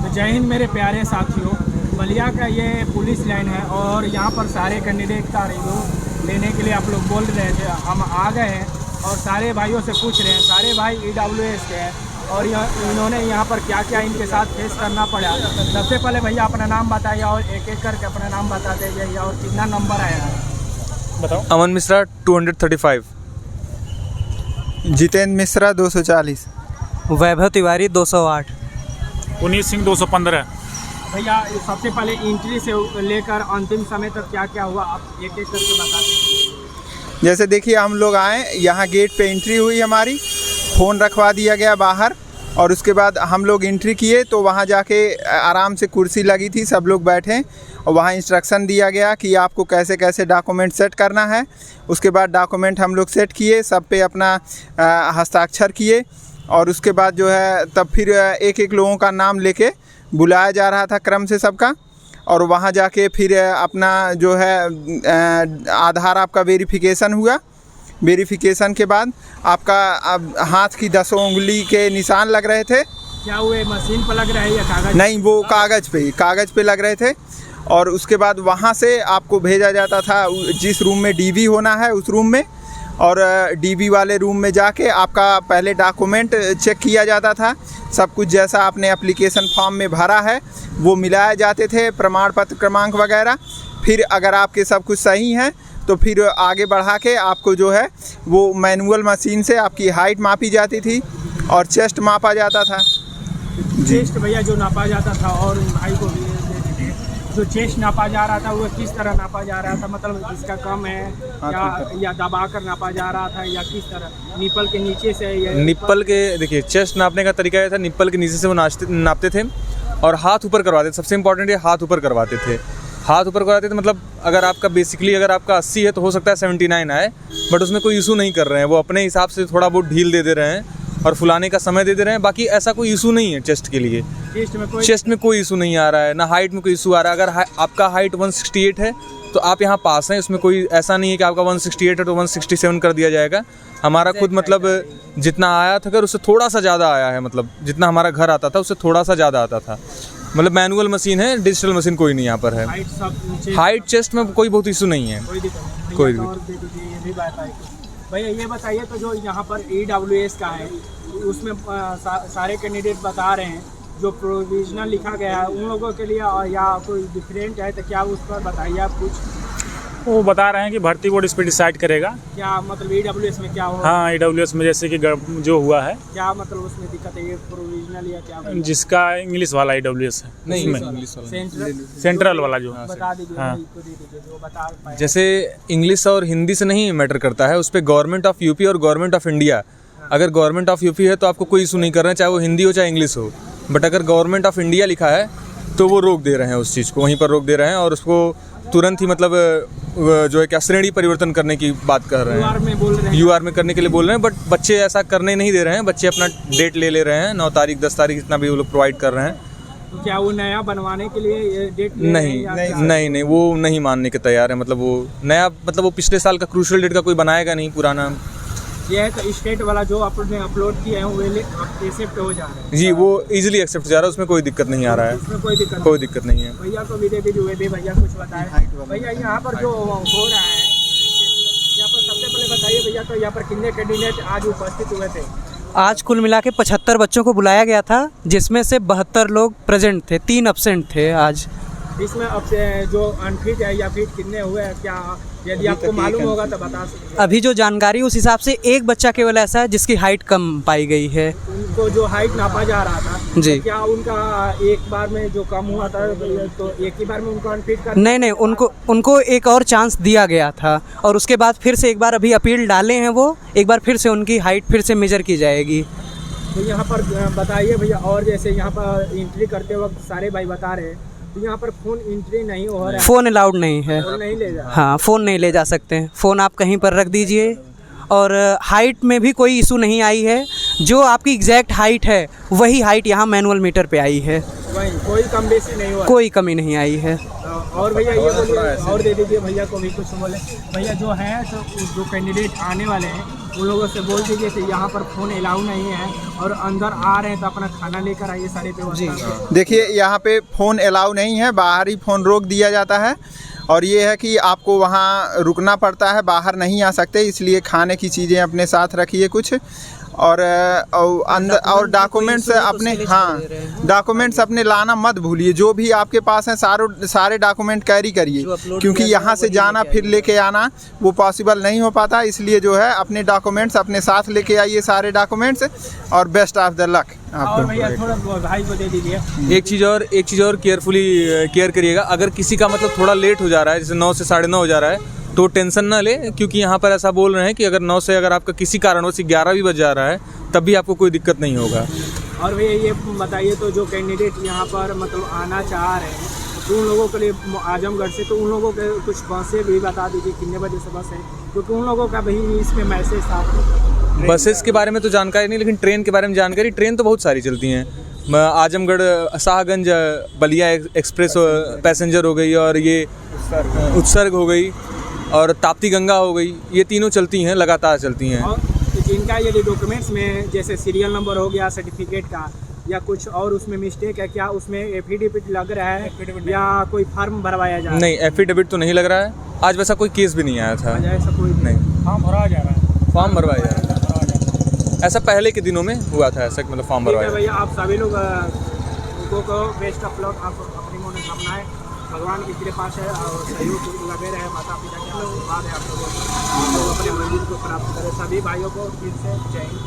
तो जय हिंद मेरे प्यारे साथियों, बलिया का ये पुलिस लाइन है और यहाँ पर सारे कैंडिडेट का रिव्यू लेने के लिए आप लोग बोल रहे थे। हम आ गए हैं और सारे भाइयों से पूछ रहे हैं। सारे भाई EWS के हैं और इन्होंने यहाँ पर क्या क्या इनके साथ फेस करना पड़ा। सबसे पहले भैया अपना नाम बताइए और एक एक करके अपना नाम बताते जाइए और कितना नंबर आया है बताओ। अमन मिश्रा 235, जितेंद्र मिश्रा 240, वैभव तिवारी 208, पुनीत सिंह 215। भैया सबसे पहले एंट्री से लेकर अंतिम समय तक क्या क्या हुआ आप एक एक करके बता दीजिए। जैसे देखिए हम लोग आए, यहाँ गेट पे एंट्री हुई हमारी, फ़ोन रखवा दिया गया बाहर और उसके बाद हम लोग एंट्री किए तो वहाँ जाके आराम से कुर्सी लगी थी, सब लोग बैठे और वहाँ इंस्ट्रक्शन दिया गया कि आपको कैसे कैसे डॉक्यूमेंट सेट करना है। उसके बाद डॉक्यूमेंट हम लोग सेट किए, सब पे अपना हस्ताक्षर किए और उसके बाद जो है तब फिर एक एक लोगों का नाम लेके बुलाया जा रहा था क्रम से सबका। और वहाँ जाके फिर अपना जो है आधार आपका वेरिफिकेशन हुआ। वेरिफिकेशन के बाद आपका हाथ की 10 उंगली के निशान लग रहे थे। क्या हुए मशीन पर लग रहा है या कागज? नहीं, वो कागज़ पे लग रहे थे। और उसके बाद वहाँ से आपको भेजा जाता था जिस रूम में डीबी होना है उस रूम में, और डीबी वाले रूम में जाके आपका पहले डॉक्यूमेंट चेक किया जाता था। सब कुछ जैसा आपने एप्लीकेशन फॉर्म में भरा है वो मिलाए जाते थे, प्रमाण पत्र क्रमांक वगैरह। फिर अगर आपके सब कुछ सही हैं तो फिर आगे बढ़ा के आपको जो है वो मैनुअल मशीन से आपकी हाइट मापी जाती थी और चेस्ट मापा जाता था। चेस्ट भैया जो नापा जाता था और भाई को भी जो चेस्ट नापा जा रहा था वो किस तरह नापा जा रहा था? मतलब जिसका कम है या दबा कर नापा जा रहा था या किस तरह? निप्पल के नीचे से या निप्पल के, देखिए चेस्ट नापने का तरीका ये था, निप्पल के नीचे से वो नापते थे और हाथ ऊपर करवाते थे। सबसे इम्पोर्टेंट ये हाथ ऊपर करवाते थे। हाथ ऊपर करवाते थे मतलब अगर आपका बेसिकली अगर आपका 80 है तो हो सकता है 79 आए, बट उसमें कोई इशू नहीं कर रहे हैं। वो अपने हिसाब से थोड़ा बहुत ढील दे रहे हैं और फुलाने का समय दे रहे हैं। बाकी ऐसा कोई इशू नहीं है चेस्ट के लिए। चेस्ट में कोई इशू नहीं आ रहा है, ना हाइट में कोई इशू आ रहा है। अगर आपका हाइट 168 है तो आप यहाँ पास हैं, उसमें कोई ऐसा नहीं है कि आपका 168 है तो 167 कर दिया जाएगा। हमारा खुद मतलब जितना आया था अगर उससे थोड़ा सा ज़्यादा आया है, मतलब जितना हमारा घर आता था उससे थोड़ा सा ज़्यादा आता था। मतलब मैनुअल मशीन है, डिजिटल मशीन कोई नहीं यहाँ पर है। हाइट चेस्ट में कोई बहुत इशू नहीं है। कोई भैया ये बताइए तो जो यहाँ पर EWS का है उसमें सारे कैंडिडेट बता रहे हैं जो प्रोविजनल लिखा गया है उन लोगों के लिए या कोई डिफरेंट है तो क्या उस पर बताइए आप कुछ। वो बता रहे हैं कि भर्ती बोर्ड इस पर डिसाइड करेगा। क्या मतलब EWS में क्या हो? हाँ, EWS में जैसे कि जो हुआ है, क्या मतलब उसमें दिक्कत है? ये प्रोविजनल या क्या? जिसका इंग्लिश वाला EWS है, नहीं सेंट्रल वाला जो बता दीजिए। हाँ। जो बता पाए। जैसे इंग्लिश और हिंदी से नहीं मैटर करता है, उस पर गवर्नमेंट ऑफ यूपी और गवर्नमेंट ऑफ इंडिया। अगर गवर्नमेंट ऑफ यूपी है तो आपको कोई इशू नहीं कर रहे हैं, चाहे वो हिंदी हो चाहे इंग्लिश हो। बट अगर गवर्नमेंट ऑफ इंडिया लिखा है तो वो रोक दे रहे हैं, उस चीज़ को वहीं पर रोक दे रहे हैं और उसको तुरंत ही मतलब जो है क्या श्रेणी परिवर्तन करने की बात कर रहे हैं। UR में करने के लिए बोल रहे हैं, बट बच्चे ऐसा करने नहीं दे रहे हैं। बच्चे अपना डेट ले रहे हैं, 9 तारीख 10 तारीख इतना भी वो लोग प्रोवाइड कर रहे हैं। तो क्या वो नया बनवाने के लिए डेट नहीं वो नहीं मानने के तैयार है। मतलब वो नया मतलब वो पिछले साल का क्रूशियल डेट का कोई बनाएगा नहीं, पुराना ये है। तो स्टेट वाला जो आपने अपलोड किया है वो एक्सेप्ट हो जा रहा है जी, वो इजीली एक्सेप्ट जा रहा है, उसमें कोई दिक्कत नहीं आ रहा है। उसमें कोई दिक्कत नहीं है। भैया को भी दे दीजिए, भी भैया कुछ बताएं। भैया यहाँ पर जो हो रहा है यहाँ पर सबसे पहले बताइए भैया, तो यहाँ पर कितने कैंडिडेट आज उपस्थित हुए थे? आज कुल मिला के 75 बच्चों को बुलाया गया था, जिसमें से 72 लोग प्रेजेंट थे, 3 एब्सेंट थे आज। इसमें अब जो अनफिट है या फिट कितने हुए हैं, क्या यदि आपको मालूम होगा तो बता सकते? अभी जो जानकारी उस हिसाब से एक बच्चा केवल ऐसा है जिसकी हाइट कम पाई गई है। उनको जो हाइट नापा जा रहा था जी, तो क्या उनका एक बार में जो कम हुआ था तो एक ही बार में उनको अनफिट कर? नहीं, उनको एक और चांस दिया गया था और उसके बाद फिर से एक बार अभी अपील डाले हैं, वो एक बार फिर से उनकी हाइट फिर से मेजर की जाएगी। तो यहाँ पर बताइए भैया, और जैसे यहाँ पर एंट्री करते वक्त सारे भाई बता रहे हैं तो यहाँ पर फ़ोन एंट्री नहीं हो रहा है, फ़ोन अलाउड नहीं है। फ़ोन नहीं ले जा। हाँ, फ़ोन नहीं ले जा सकते हैं। फ़ोन आप कहीं पर रख दीजिए। और हाइट में भी कोई इशू नहीं आई है। जो आपकी एग्जैक्ट हाइट है वही हाइट यहाँ मैनुअल मीटर पे आई है, वही कोई कम बेसी नहीं हुआ। कोई कमी नहीं आई है। और भैया ये बोलिए, और दे दीजिए भैया को भी कुछ बोले। भैया जो है तो जो कैंडिडेट आने वाले हैं उन लोगों से बोल दीजिए कि यहाँ पर फ़ोन अलाउ नहीं है और अंदर आ रहे हैं तो अपना खाना लेकर आइए, सारे व्यवस्था। देखिए यहाँ पे फ़ोन अलाउ नहीं है, बाहर ही फ़ोन रोक दिया जाता है। और ये है कि आपको वहाँ रुकना पड़ता है, बाहर नहीं आ सकते, इसलिए खाने की चीज़ें अपने साथ रखिए कुछ। और अंदर और डॉक्यूमेंट्स अपने, हाँ डॉक्यूमेंट्स अपने लाना मत भूलिए, जो भी आपके पास हैं सारे डॉक्यूमेंट कैरी करिए, क्योंकि यहाँ से जाना फिर लेके आना वो पॉसिबल नहीं हो पाता। इसलिए जो है अपने डॉक्यूमेंट्स अपने साथ लेके आइए, सारे डॉक्यूमेंट्स, और बेस्ट ऑफ द लक और आपको। भैया थोड़ा भाई को दे दीजिए। एक चीज़ और केयरफुली केयर करिएगा। अगर किसी का मतलब थोड़ा लेट हो जा रहा है, जैसे 9 से 9:30 हो जा रहा है, तो टेंशन ना ले, क्योंकि यहाँ पर ऐसा बोल रहे हैं कि अगर 9 से अगर आपका किसी कारणवश 11 भी बज जा रहा है तब भी आपको कोई दिक्कत नहीं होगा। और भैया ये बताइए, तो जो कैंडिडेट यहाँ पर मतलब आना चाह रहे हैं तो उन लोगों के लिए आजमगढ़ से, तो उन लोगों के कुछ बसें भी बता दीजिए कितने बजे से बस है, क्योंकि उन लोगों का भी इसमें मैसेज था। बसेस के बारे में तो जानकारी नहीं, लेकिन ट्रेन के बारे में जानकारी, ट्रेन तो बहुत सारी चलती हैं। आजमगढ़ शाहगंज बलिया एक्सप्रेस पैसेंजर हो गई, और ये उत्सर्ग हो गई, और ताप्ती गंगा हो गई, ये तीनों चलती हैं, लगातार चलती हैं। और जिनका यदि डॉक्यूमेंट्स में जैसे सीरियल नंबर हो गया, सर्टिफिकेट का या कुछ और उसमें मिस्टेक है क्या, उसमें एफिडेविट लग रहा है या कोई फॉर्म भरवाया जा रहा है? नहीं, एफिडेविट तो नहीं लग रहा है, आज वैसा कोई केस भी नहीं आया था। ऐसा कोई नहीं, फॉर्म भरवाया जा रहा है। फॉर्म भरवाया जा रहा है, ऐसा पहले के दिनों में हुआ था, ऐसा मतलब फॉर्म ठीक है भरवाया। भैया, आप सभी लोग को बेस्ट ऑफ लक, आप अपनी मनोकामनाएं भगवान की कृपा से और सहयोग लगे रहे, माता पिता के आशीर्वाद है आप लोगों को, अपने मंजिल को प्राप्त करें। सभी भाइयों को फिर से जय हिंद।